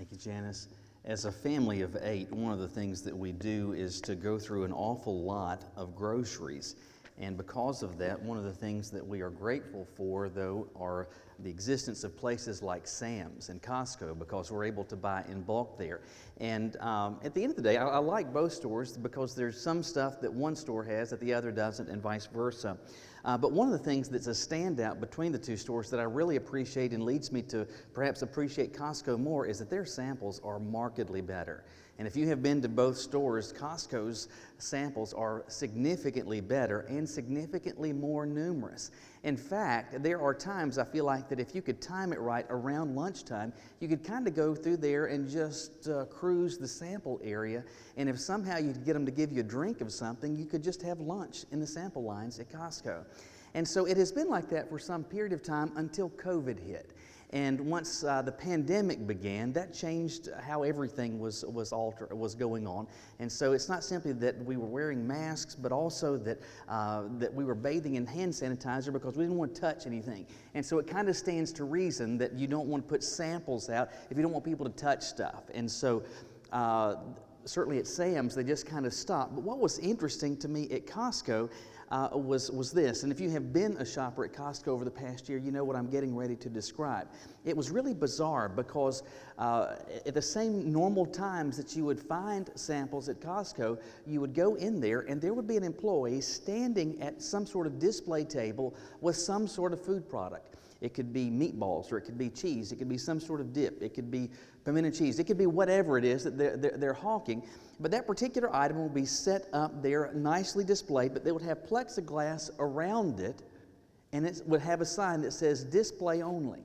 Thank you, Janice. As a family of 8, one of the things that we do is to go through an awful lot of groceries. And because of that, one of the things that we are grateful for, though, are the existence of places like Sam's and Costco, because we're able to buy in bulk there. And at the end of the day, I like both stores because there's some stuff that one store has that the other doesn't, and vice versa. But one of the things that's a standout between the two stores that I really appreciate and leads me to perhaps appreciate Costco more is that their samples are markedly better. And if you have been to both stores, Costco's samples are significantly better and significantly more numerous. In fact, there are times I feel like that if you could time it right around lunchtime, you could kind of go through there and just cruise the sample area. And if somehow you could get them to give you a drink of something, you could just have lunch in the sample lines at Costco. And so it has been like that for some period of time until COVID hit. And once the pandemic began, that changed how everything was going on. And so it's not simply that we were wearing masks, but also that that we were bathing in hand sanitizer because we didn't want to touch anything. And so it kind of stands to reason that you don't want to put samples out if you don't want people to touch stuff. And so certainly at Sam's, they just kind of stopped. But what was interesting to me at Costco was this, and if you have been a shopper at Costco over the past year, you know what I'm getting ready to describe. It was really bizarre because at the same normal times that you would find samples at Costco, you would go in there and there would be an employee standing at some sort of display table with some sort of food product. It could be meatballs, or it could be cheese, it could be some sort of dip, it could be pimento cheese, it could be whatever it is that they're hawking. But that particular item will be set up there, nicely displayed, but they would have plexiglass around it, and it would have a sign that says display only.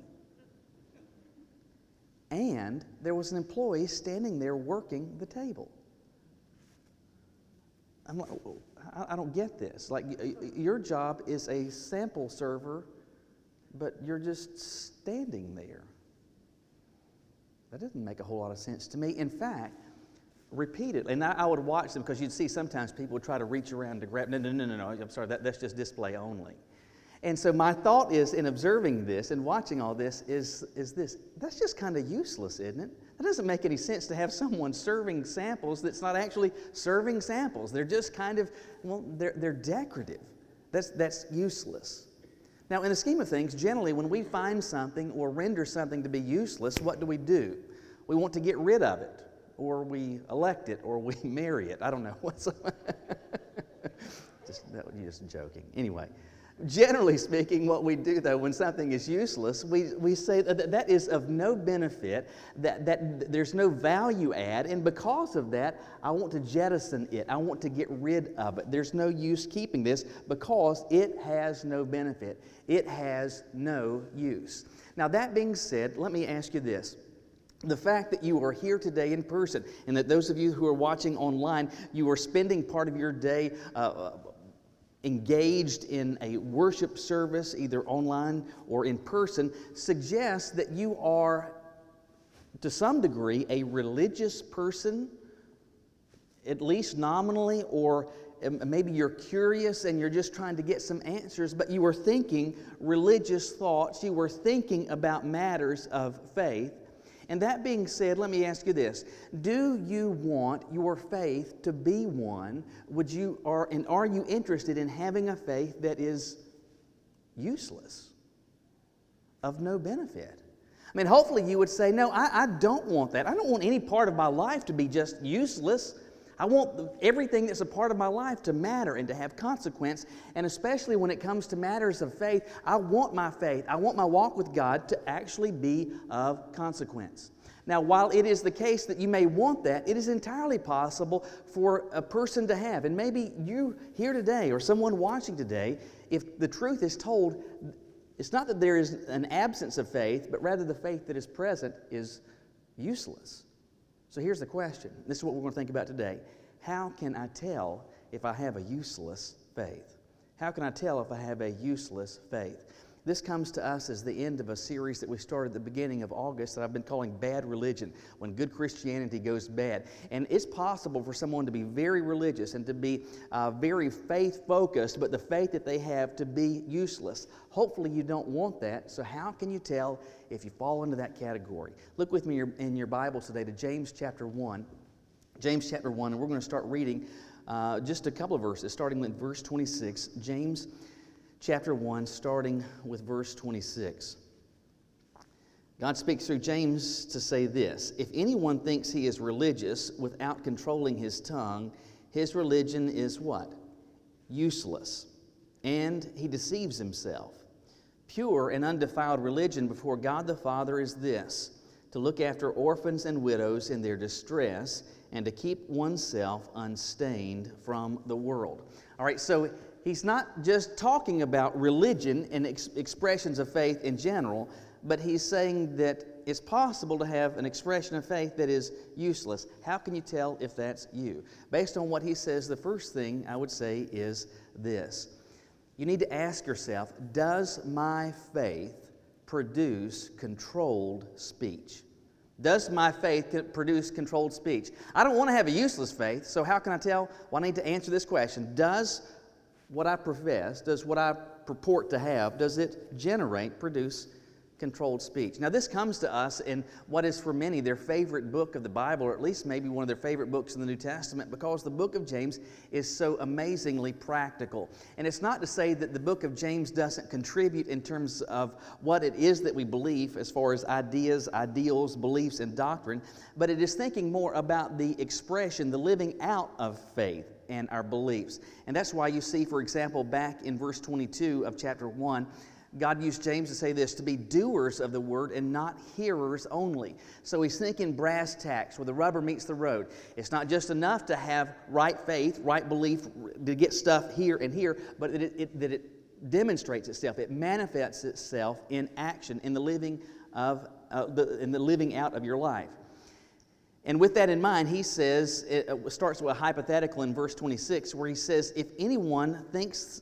And there was an employee standing there working the table. I'm like, I don't get this. Like, your job is a sample server, but you're just standing there. That doesn't make a whole lot of sense to me. In fact, repeatedly, and I would watch them because you'd see sometimes people would try to reach around to grab, no, I'm sorry, that's just display only. And so my thought is, in observing this and watching all this, is this, that's just kind of useless, isn't it? That doesn't make any sense to have someone serving samples that's not actually serving samples. They're just kind of, well, they're decorative. That's useless. Now, in the scheme of things, generally when we find something or render something to be useless, what do? We want to get rid of it, or we elect it, or we marry it. I don't know. You're just joking. Anyway, generally speaking, what we do, though, when something is useless, we say that is of no benefit, that there's no value add, and because of that, I want to jettison it. I want to get rid of it. There's no use keeping this because it has no benefit. It has no use. Now, that being said, let me ask you this. The fact that you are here today in person, and that those of you who are watching online, you are spending part of your day engaged in a worship service, either online or in person, suggests that you are, to some degree, a religious person, at least nominally, or maybe you're curious and you're just trying to get some answers, but you are thinking religious thoughts, you are thinking about matters of faith. And that being said, let me ask you this. Do you want your faith to be one? Are you interested in having a faith that is useless, of no benefit? I mean, hopefully you would say, no, I don't want that. I don't want any part of my life to be just useless. I want everything that's a part of my life to matter and to have consequence. And especially when it comes to matters of faith, I want my faith, I want my walk with God to actually be of consequence. Now, while it is the case that you may want that, it is entirely possible for a person to have. And maybe you here today or someone watching today, if the truth is told, it's not that there is an absence of faith, but rather the faith that is present is useless. So here's the question. This is what we're going to think about today. How can I tell if I have a useless faith? How can I tell if I have a useless faith? This comes to us as the end of a series that we started at the beginning of August that I've been calling Bad Religion, when good Christianity goes bad. And it's possible for someone to be very religious and to be very faith-focused, but the faith that they have to be useless. Hopefully you don't want that, so how can you tell if you fall into that category? Look with me in your Bibles today to James chapter 1. James chapter 1, and we're going to start reading just a couple of verses, starting with verse 26. James chapter 1, starting with verse 26. God speaks through James to say this: if anyone thinks he is religious without controlling his tongue, his religion is what? Useless, and he deceives himself. Pure and undefiled religion before God the Father is this: to look after orphans and widows in their distress, and to keep oneself unstained from the world. All right, so he's not just talking about religion and expressions of faith in general, but he's saying that it's possible to have an expression of faith that is useless. How can you tell if that's you? Based on what he says, the first thing I would say is this: you need to ask yourself, does my faith produce controlled speech? Does my faith produce controlled speech? I don't want to have a useless faith, so how can I tell? Well, I need to answer this question. Does what I profess, does what I purport to have, does it produce controlled speech? Now, this comes to us in what is for many their favorite book of the Bible, or at least maybe one of their favorite books in the New Testament, because the book of James is so amazingly practical. And it's not to say that the book of James doesn't contribute in terms of what it is that we believe as far as ideas, ideals, beliefs, and doctrine, but it is thinking more about the expression, the living out of faith and our beliefs. And that's why you see, for example, back in verse 22 of chapter 1, God used James to say this: to be doers of the word and not hearers only. So he's thinking brass tacks, where the rubber meets the road. It's not just enough to have right faith, right belief, to get stuff here and here, but that it demonstrates itself. It manifests itself in action, in the living out of your life. And with that in mind, he says, it starts with a hypothetical in verse 26, where he says, if anyone thinks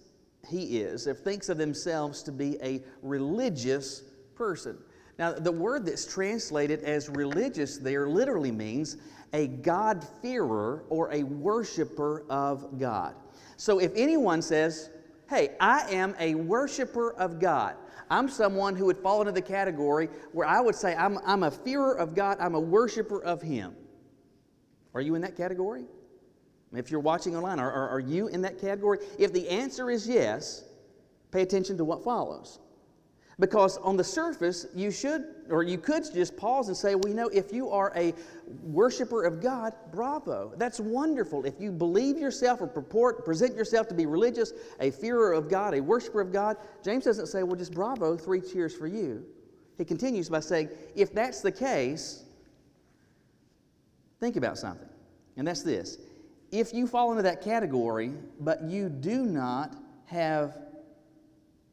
of themselves to be a religious person. Now, the word that's translated as religious there literally means a God-fearer or a worshiper of God. So if anyone says, hey, I am a worshiper of God, I'm someone who would fall into the category where I would say I'm a fearer of God, I'm a worshiper of Him. Are you in that category? If you're watching online, are you in that category? If the answer is yes, pay attention to what follows. Because on the surface, you could just pause and say, well, if you are a worshiper of God, bravo. That's wonderful. If you believe yourself or present yourself to be religious, a fearer of God, a worshiper of God, James doesn't say, well, just bravo, 3 cheers for you. He continues by saying, if that's the case, think about something. And that's this: if you fall into that category, but you do not have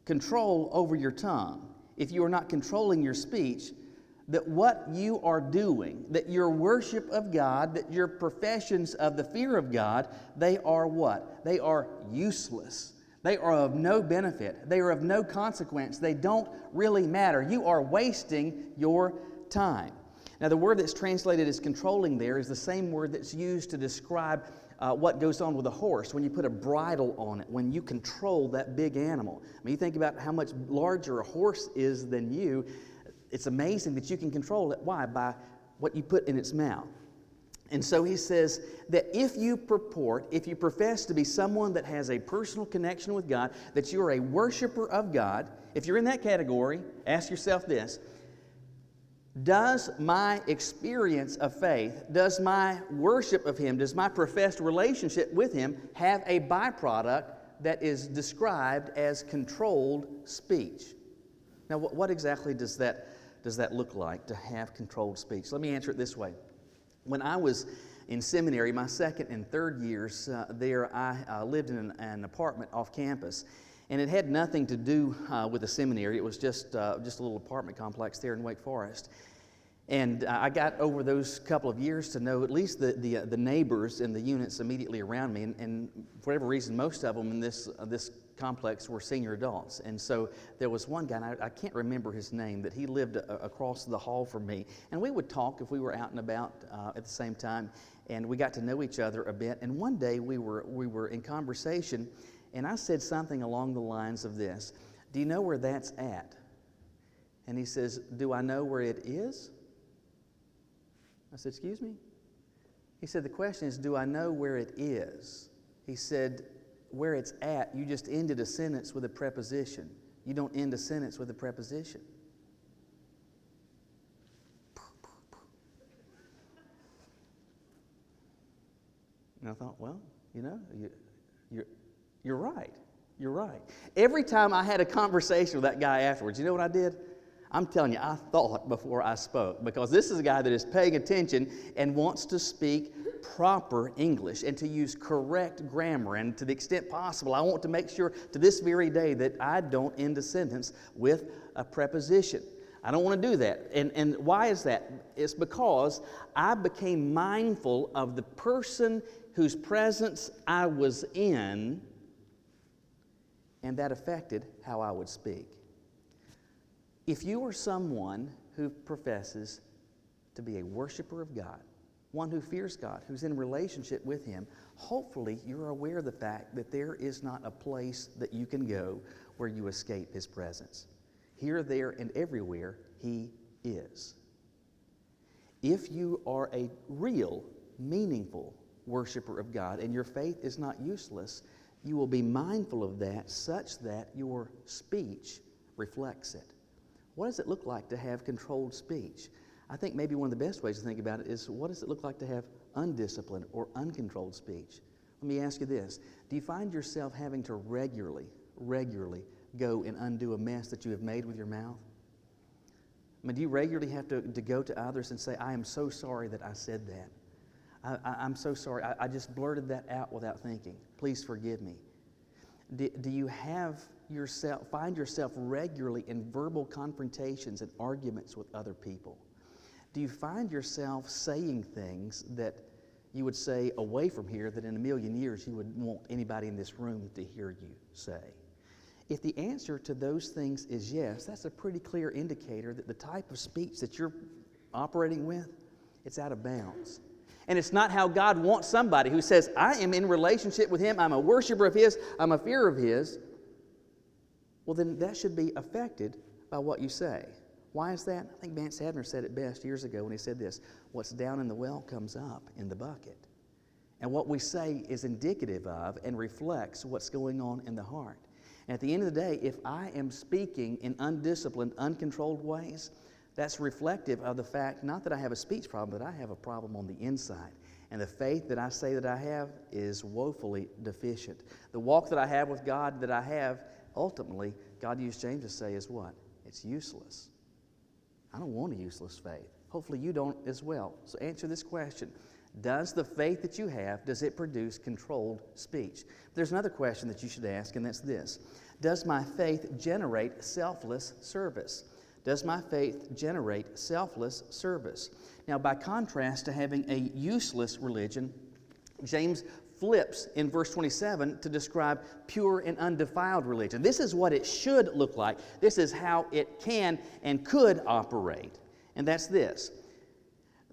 control over your tongue, if you are not controlling your speech, that what you are doing, that your worship of God, that your professions of the fear of God, they are what? They are useless. They are of no benefit. They are of no consequence. They don't really matter. You are wasting your time. Now, the word that's translated as controlling there is the same word that's used to describe what goes on with a horse when you put a bridle on it, when you control that big animal. I mean, you think about how much larger a horse is than you. It's amazing that you can control it. Why? By what you put in its mouth. And so he says that if you profess to be someone that has a personal connection with God, that you're a worshiper of God, if you're in that category, ask yourself this: does my experience of faith, does my worship of Him, does my professed relationship with Him have a byproduct that is described as controlled speech? Now, what exactly does that look like, to have controlled speech? Let me answer it this way. When I was in seminary, my second and third years there, I lived in an apartment off campus. And it had nothing to do with the seminary. It was just a little apartment complex there in Wake Forest. And I got over those couple of years to know at least the neighbors in the units immediately around me. And for whatever reason, most of them in this complex were senior adults. And so there was one guy, and I can't remember his name, but he lived across the hall from me. And we would talk if we were out and about at the same time, and we got to know each other a bit. And one day we were in conversation, and I said something along the lines of this: "Do you know where that's at?" And he says, "Do I know where it is?" I said, "Excuse me?" He said, "The question is, do I know where it is?" He said, "Where it's at, you just ended a sentence with a preposition. You don't end a sentence with a preposition." And I thought, well, you know, you're right. You're right. Every time I had a conversation with that guy afterwards, you know what I did? I'm telling you, I thought before I spoke, because this is a guy that is paying attention and wants to speak proper English and to use correct grammar. And to the extent possible, I want to make sure to this very day that I don't end a sentence with a preposition. I don't want to do that. And why is that? It's because I became mindful of the person whose presence I was in, and that affected how I would speak. If you are someone who professes to be a worshiper of God, one who fears God, who's in relationship with Him, hopefully you're aware of the fact that there is not a place that you can go where you escape His presence. Here, there, and everywhere, He is. If you are a real, meaningful worshiper of God and your faith is not useless, you will be mindful of that such that your speech reflects it. What does it look like to have controlled speech? I think maybe one of the best ways to think about it is, what does it look like to have undisciplined or uncontrolled speech? Let me ask you this. Do you find yourself having to regularly go and undo a mess that you have made with your mouth? I mean, do you regularly have to go to others and say, "I am so sorry that I said that. I'm so sorry. I just blurted that out without thinking. Please forgive me." Do you find yourself regularly in verbal confrontations and arguments with other people? Do you find yourself saying things that you would say away from here that in a million years you would want anybody in this room to hear you say? If the answer to those things is yes, that's a pretty clear indicator that the type of speech that you're operating with, it's out of bounds. And it's not how God wants somebody who says, "I am in relationship with Him, I'm a worshiper of His, I'm a fearer of His." Well, then that should be affected by what you say. Why is that? I think Vance Havner said it best years ago when he said this: "What's down in the well comes up in the bucket." And what we say is indicative of and reflects what's going on in the heart. And at the end of the day, if I am speaking in undisciplined, uncontrolled ways, that's reflective of the fact, not that I have a speech problem, but I have a problem on the inside. And the faith that I say that I have is woefully deficient. The walk that I have with God that I have, ultimately, God used James to say is what? It's useless. I don't want a useless faith. Hopefully you don't as well. So answer this question. Does the faith that you have, does it produce controlled speech? There's another question that you should ask, and that's this. Does my faith generate selfless service? Does my faith generate selfless service? Now, by contrast to having a useless religion, James flips in verse 27 to describe pure and undefiled religion. This is what it should look like. This is how it can and could operate. And that's this,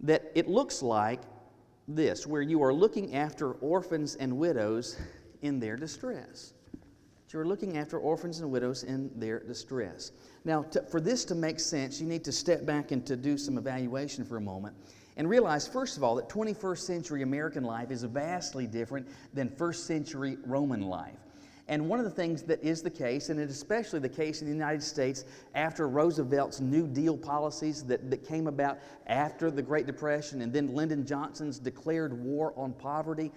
that it looks like this, where you are looking after orphans and widows in their distress. You're looking after orphans and widows in their distress. Now, for this to make sense, you need to step back and to do some evaluation for a moment and realize, first of all, that 21st century American life is vastly different than first century Roman life. And one of the things that is the case, and it is especially the case in the United States after Roosevelt's New Deal policies that came about after the Great Depression, and then Lyndon Johnson's declared war on poverty,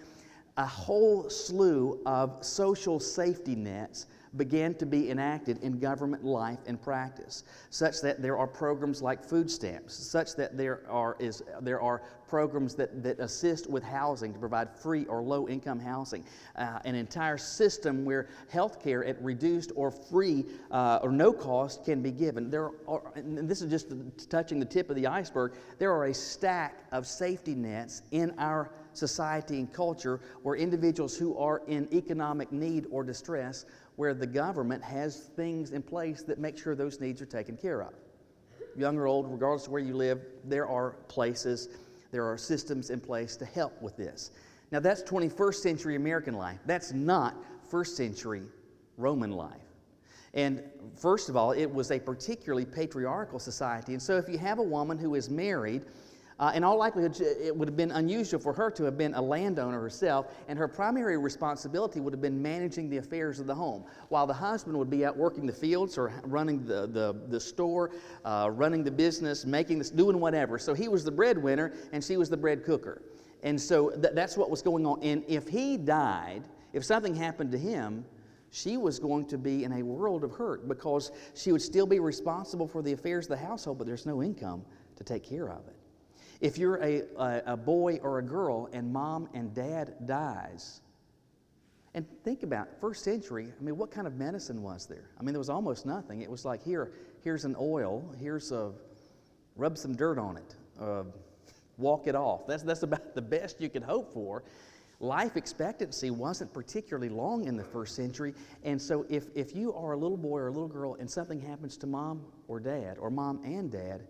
a whole slew of social safety nets began to be enacted in government life and practice, such that there are programs like food stamps, such that there are programs that assist with housing to provide free or low-income housing, an entire system where health care at reduced or free or no cost can be given. And this is just touching the tip of the iceberg, there are a stack of safety nets in our society and culture where individuals who are in economic need or distress, where the government has things in place that make sure those needs are taken care of. Young or old, regardless of where you live, there are places, there are systems in place to help with this. Now that's 21st century American life. That's not first century Roman life. And first of all, it was a particularly patriarchal society. And so if you have a woman who is married, in all likelihood, it would have been unusual for her to have been a landowner herself, and her primary responsibility would have been managing the affairs of the home, while the husband would be out working the fields or running the store, running the business, making this, doing whatever. So he was the breadwinner, and she was the bread cooker. And so that's what was going on. And if he died, if something happened to him, she was going to be in a world of hurt because she would still be responsible for the affairs of the household, but there's no income to take care of it. If you're a boy or a girl and mom and dad dies, and think about it, first century, I mean, what kind of medicine was there? I mean, there was almost nothing. It was like, here's an oil, rub some dirt on it, walk it off. That's about the best you could hope for. Life expectancy wasn't particularly long in the first century, and so if you are a little boy or a little girl and something happens to mom or dad, or mom and dad,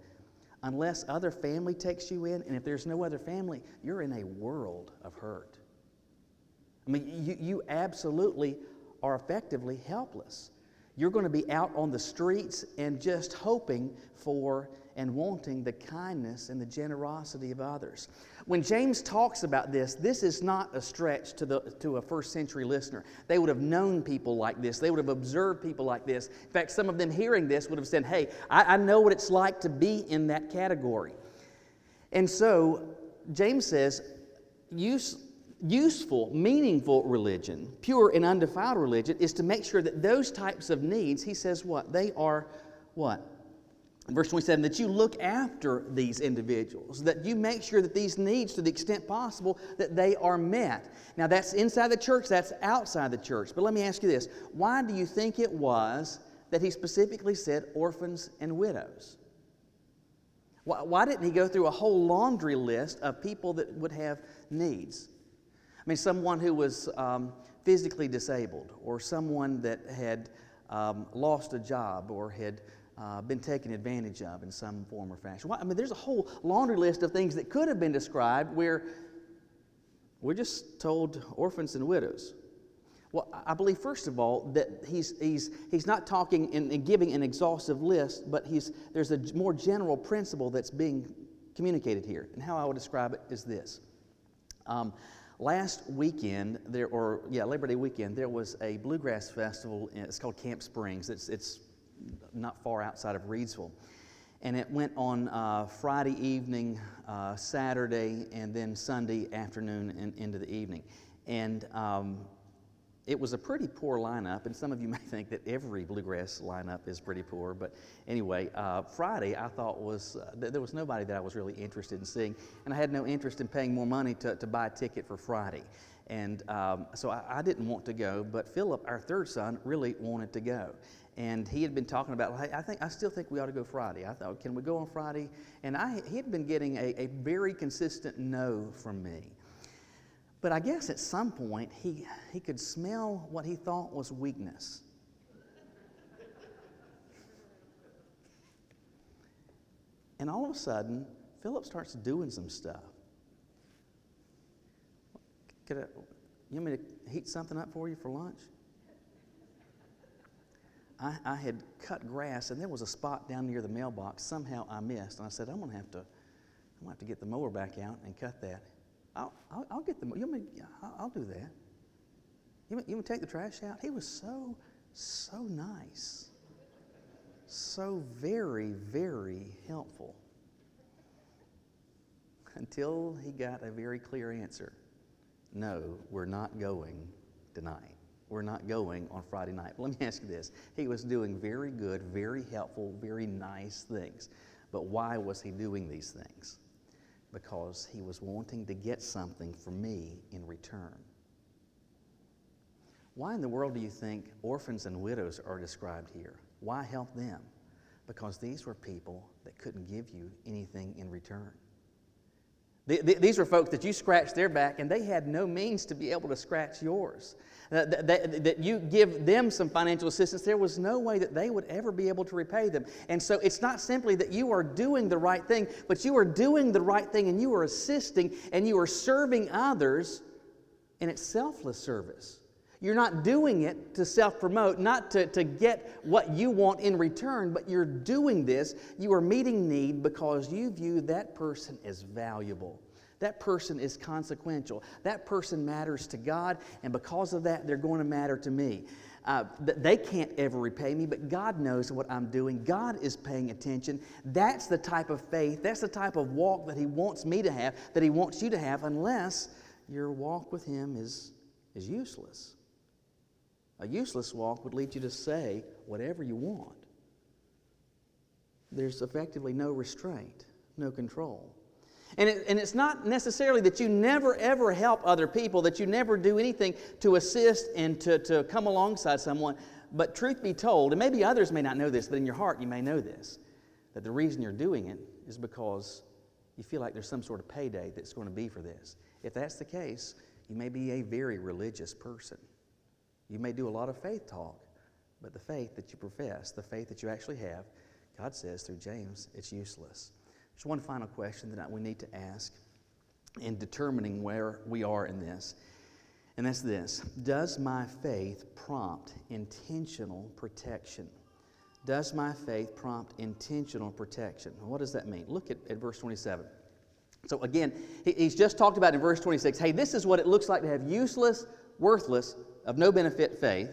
unless other family takes you in, and if there's no other family, you're in a world of hurt. I mean, you absolutely are effectively helpless. You're going to be out on the streets and just hoping for and wanting the kindness and the generosity of others. When James talks about this, this is not a stretch to a first century listener. They would have known people like this. They would have observed people like this. In fact, some of them hearing this would have said, hey, I know what it's like to be in that category. And so James says, useful, meaningful religion, pure and undefiled religion, is to make sure that those types of needs, he says what? They are what? Verse 27, that you look after these individuals, that you make sure that these needs, to the extent possible, that they are met. Now that's inside the church, that's outside the church. But let me ask you this, why do you think it was that he specifically said orphans and widows? Why didn't he go through a whole laundry list of people that would have needs? I mean, someone who was physically disabled, or someone that had lost a job, or had been taken advantage of in some form or fashion. I mean, there's a whole laundry list of things that could have been described where we're just told orphans and widows. Well, I believe, first of all, that he's not talking and giving an exhaustive list, but there's a more general principle that's being communicated here. And how I would describe it is this. Last weekend, Labor Day weekend, there was a bluegrass festival. It's called Camp Springs. It's not far outside of Reidsville. And it went on Friday evening, Saturday, and then Sunday afternoon and into the evening. And it was a pretty poor lineup, and some of you may think that every bluegrass lineup is pretty poor, but anyway, Friday I thought there was nobody that I was really interested in seeing, and I had no interest in paying more money to buy a ticket for Friday. And so I didn't want to go, but Philip, our third son, really wanted to go. And he had been talking about, hey, I still think we ought to go Friday. I thought, can we go on Friday? And he had been getting a very consistent no from me. But I guess at some point, he could smell what he thought was weakness. And all of a sudden, Philip starts doing some stuff. You want me to heat something up for you for lunch? I had cut grass, and there was a spot down near the mailbox. Somehow I missed, and I said, I'm going to have to get the mower back out and cut that. I'll get the. I'll do that. You want to take the trash out? He was so nice, so very, very helpful. Until he got a very clear answer. No, we're not going tonight. We're not going on Friday night. But let me ask you this. He was doing very good, very helpful, very nice things. But why was he doing these things? Because he was wanting to get something from me in return. Why in the world do you think orphans and widows are described here? Why help them? Because these were people that couldn't give you anything in return. These were folks that you scratched their back, and they had no means to be able to scratch yours. That you give them some financial assistance, there was no way that they would ever be able to repay them. And so it's not simply that you are doing the right thing, but you are doing the right thing, and you are assisting, and you are serving others, and it's selfless service. You're not doing it to self-promote, not to get what you want in return, but you're doing this, you are meeting need because you view that person as valuable. That person is consequential. That person matters to God, and because of that, they're going to matter to me. They can't ever repay me, but God knows what I'm doing. God is paying attention. That's the type of faith, that's the type of walk that He wants me to have, that He wants you to have, unless your walk with Him is useless. A useless walk would lead you to say whatever you want. There's effectively no restraint, no control. And it's not necessarily that you never ever help other people, that you never do anything to assist and to come alongside someone. But truth be told, and maybe others may not know this, but in your heart you may know this, that the reason you're doing it is because you feel like there's some sort of payday that's going to be for this. If that's the case, you may be a very religious person. You may do a lot of faith talk, but the faith that you profess, the faith that you actually have, God says through James, it's useless. There's one final question that we need to ask in determining where we are in this, and that's this. Does my faith prompt intentional protection? Does my faith prompt intentional protection? What does that mean? Look at verse 27. So again, he's just talked about in verse 26, hey, this is what it looks like to have useless, worthless, of no benefit faith.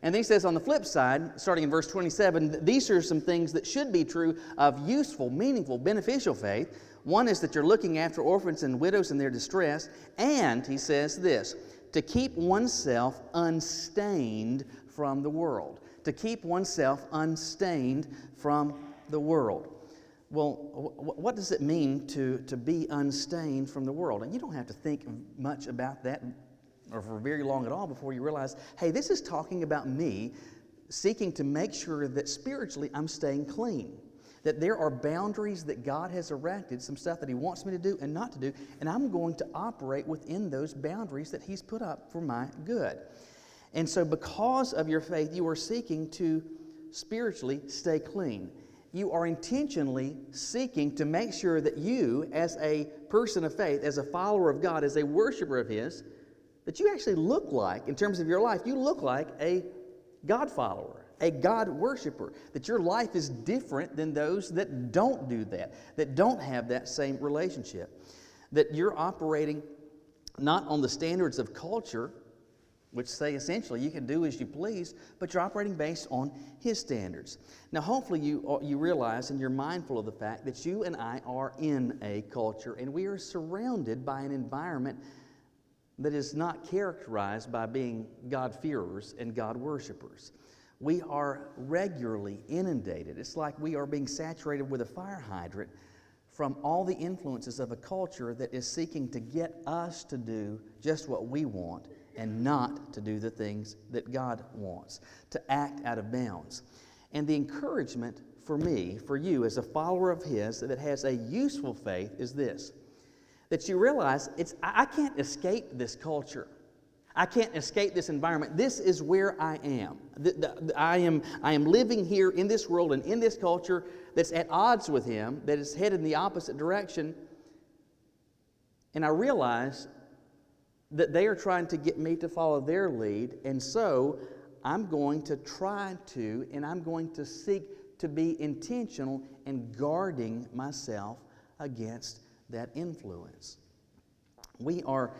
And then he says on the flip side, starting in verse 27, these are some things that should be true of useful, meaningful, beneficial faith. One is that you're looking after orphans and widows in their distress. And he says this, to keep oneself unstained from the world. To keep oneself unstained from the world. Well, what does it mean to be unstained from the world? And you don't have to think much about that or for very long at all before you realize, hey, this is talking about me seeking to make sure that spiritually I'm staying clean. That there are boundaries that God has erected, some stuff that He wants me to do and not to do, and I'm going to operate within those boundaries that He's put up for my good. And so because of your faith, you are seeking to spiritually stay clean. You are intentionally seeking to make sure that you, as a person of faith, as a follower of God, as a worshiper of His, that you actually look like, in terms of your life, you look like a God follower, a God worshiper, that your life is different than those that don't do that don't have that same relationship, that you're operating not on the standards of culture, which say essentially you can do as you please, but you're operating based on His standards. Now hopefully you realize and you're mindful of the fact that you and I are in a culture and we are surrounded by an environment that is not characterized by being God-fearers and God-worshipers. We are regularly inundated. It's like we are being saturated with a fire hydrant from all the influences of a culture that is seeking to get us to do just what we want and not to do the things that God wants, to act out of bounds. And the encouragement for me, for you as a follower of His that has a useful faith is this, that you realize I can't escape this culture. I can't escape this environment. This is where I am. I am living here in this world and in this culture that's at odds with Him, that is headed in the opposite direction. And I realize that they are trying to get me to follow their lead, and so I'm going to try to, and I'm going to seek to be intentional in guarding myself against that influence. We are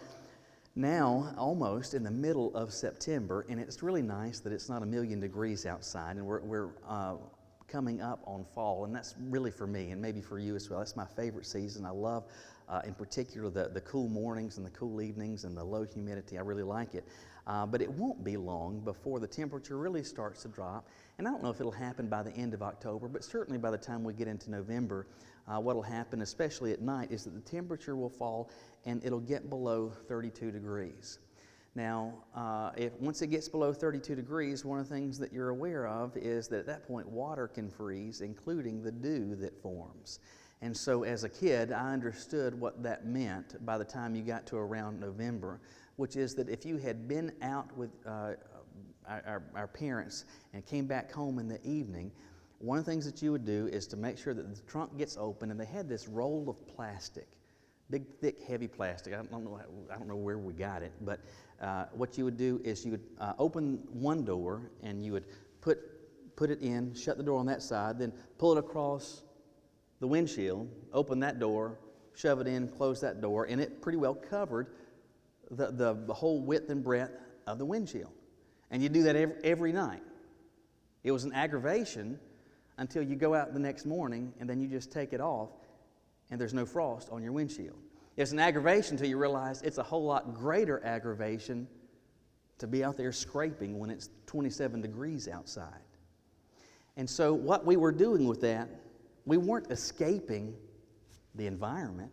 now almost in the middle of September, and it's really nice that it's not 1,000,000 degrees outside, and we're coming up on fall, and that's really for me, and maybe for you as well. That's my favorite season. I love, in particular, the cool mornings and the cool evenings and the low humidity. I really like it. But it won't be long before the temperature really starts to drop, and I don't know if it'll happen by the end of October, but certainly by the time we get into November, what will happen, especially at night, is that the temperature will fall and it'll get below 32 degrees. Now, once it gets below 32 degrees, one of the things that you're aware of is that at that point water can freeze, including the dew that forms. And so as a kid, I understood what that meant by the time you got to around November, which is that if you had been out with our parents and came back home in the evening, one of the things that you would do is to make sure that the trunk gets open, and they had this roll of plastic, big, thick, heavy plastic. I don't know where we got it, but what you would do is you would open one door, and you would put it in, shut the door on that side, then pull it across the windshield, open that door, shove it in, close that door, and it pretty well covered the whole width and breadth of the windshield. And you do that every night. It was an aggravation until you go out the next morning, and then you just take it off, and there's no frost on your windshield. It's an aggravation until you realize it's a whole lot greater aggravation to be out there scraping when it's 27 degrees outside. And so what we were doing with that, we weren't escaping the environment.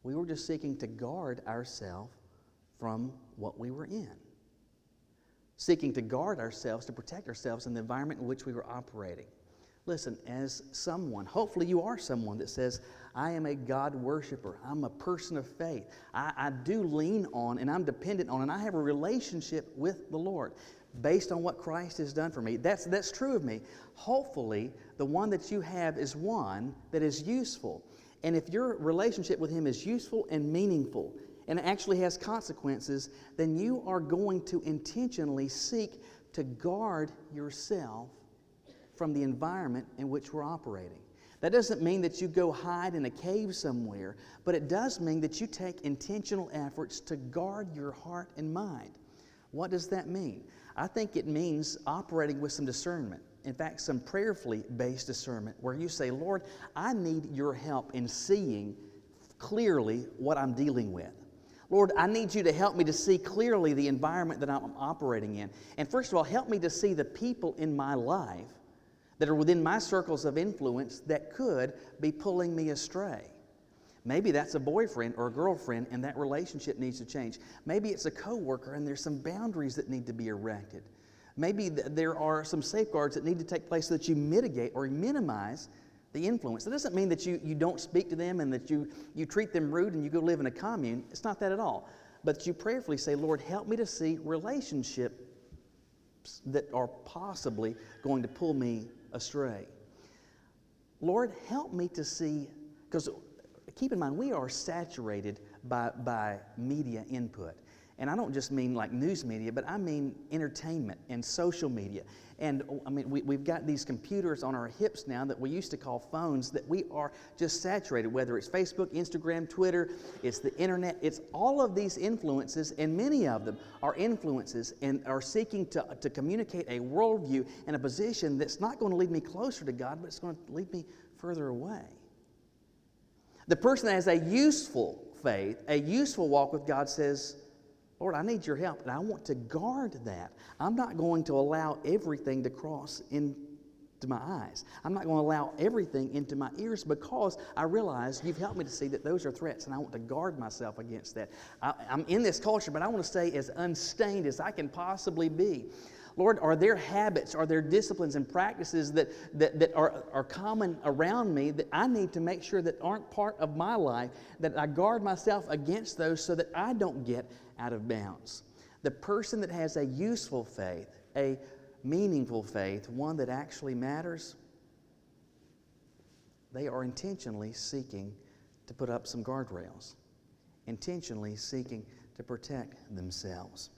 We were just seeking to guard ourselves from what we were in. Seeking to guard ourselves, to protect ourselves in the environment in which we were operating. Listen, as someone, hopefully you are someone that says, I am a God worshiper. I'm a person of faith. I do lean on and I'm dependent on and I have a relationship with the Lord based on what Christ has done for me. That's true of me. Hopefully, the one that you have is one that is useful. And if your relationship with Him is useful and meaningful and actually has consequences, then you are going to intentionally seek to guard yourself from the environment in which we're operating. That doesn't mean that you go hide in a cave somewhere, but it does mean that you take intentional efforts to guard your heart and mind. What does that mean? I think it means operating with some discernment. In fact, some prayerfully based discernment where you say, Lord, I need your help in seeing clearly what I'm dealing with. Lord, I need you to help me to see clearly the environment that I'm operating in. And first of all, help me to see the people in my life that are within my circles of influence that could be pulling me astray. Maybe that's a boyfriend or a girlfriend and that relationship needs to change. Maybe it's a coworker and there's some boundaries that need to be erected. Maybe there are some safeguards that need to take place so that you mitigate or minimize the influence. That doesn't mean that you don't speak to them and that you treat them rude and you go live in a commune. It's not that at all. But you prayerfully say, Lord, help me to see relationships that are possibly going to pull me astray. Lord, help me to see, because keep in mind, we are saturated by media input. And I don't just mean like news media, but I mean entertainment and social media. And I mean, we've got these computers on our hips now that we used to call phones that we are just saturated, whether it's Facebook, Instagram, Twitter, it's the internet, it's all of these influences, and many of them are influences and are seeking to communicate a worldview and a position that's not going to lead me closer to God, but it's going to lead me further away. The person that has a useful faith, a useful walk with God says, Lord, I need your help, and I want to guard that. I'm not going to allow everything to cross into my eyes. I'm not going to allow everything into my ears because I realize you've helped me to see that those are threats, and I want to guard myself against that. I'm in this culture, but I want to stay as unstained as I can possibly be. Lord, are there habits, are there disciplines and practices that are common around me that I need to make sure that aren't part of my life, that I guard myself against those so that I don't get out of bounds? The person that has a useful faith, a meaningful faith, one that actually matters, they are intentionally seeking to put up some guardrails, intentionally seeking to protect themselves.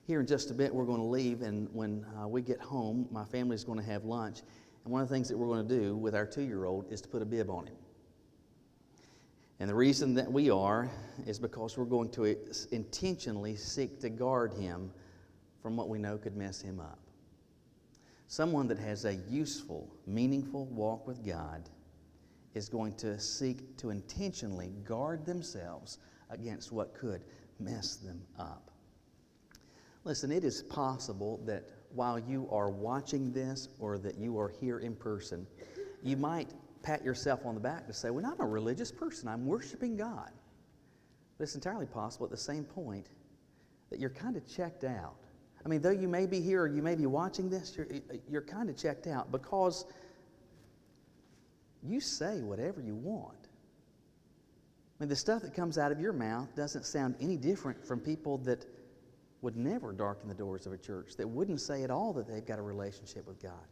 Here in just a bit, we're going to leave, and when we get home, my family's going to have lunch. And one of the things that we're going to do with our 2-year-old is to put a bib on him. And the reason that we are is because we're going to intentionally seek to guard him from what we know could mess him up. Someone that has a useful, meaningful walk with God is going to seek to intentionally guard themselves against what could mess them up. Listen, it is possible that while you are watching this or that you are here in person, you might pat yourself on the back to say, well, I'm a religious person. I'm worshiping God. But it's entirely possible at the same point that you're kind of checked out. I mean, though you may be here or you may be watching this, you're kind of checked out because you say whatever you want. I mean, the stuff that comes out of your mouth doesn't sound any different from people that would never darken the doors of a church, that wouldn't say at all that they've got a relationship with God.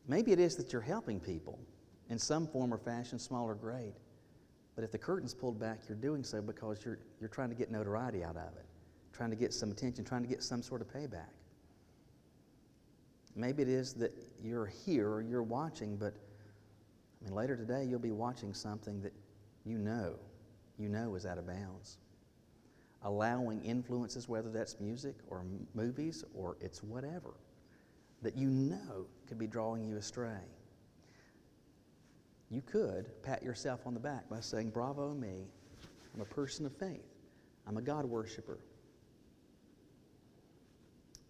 Maybe it is that you're helping people in some form or fashion, small or great. But if the curtain's pulled back, you're doing so because you're trying to get notoriety out of it, trying to get some attention, trying to get some sort of payback. Maybe it is that you're here or you're watching, but I mean, later today you'll be watching something that you know is out of bounds. Allowing influences, whether that's music or movies or it's whatever, that you know could be drawing you astray. You could pat yourself on the back by saying, bravo me, I'm a person of faith. I'm a God worshiper.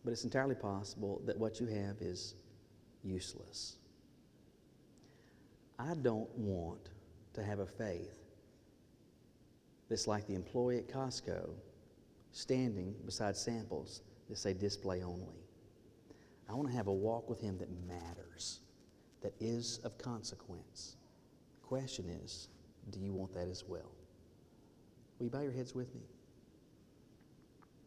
But it's entirely possible that what you have is useless. I don't want to have a faith that's like the employee at Costco standing beside samples that say display only. I want to have a walk with Him that matters, that is of consequence. The question is, do you want that as well? Will you bow your heads with me?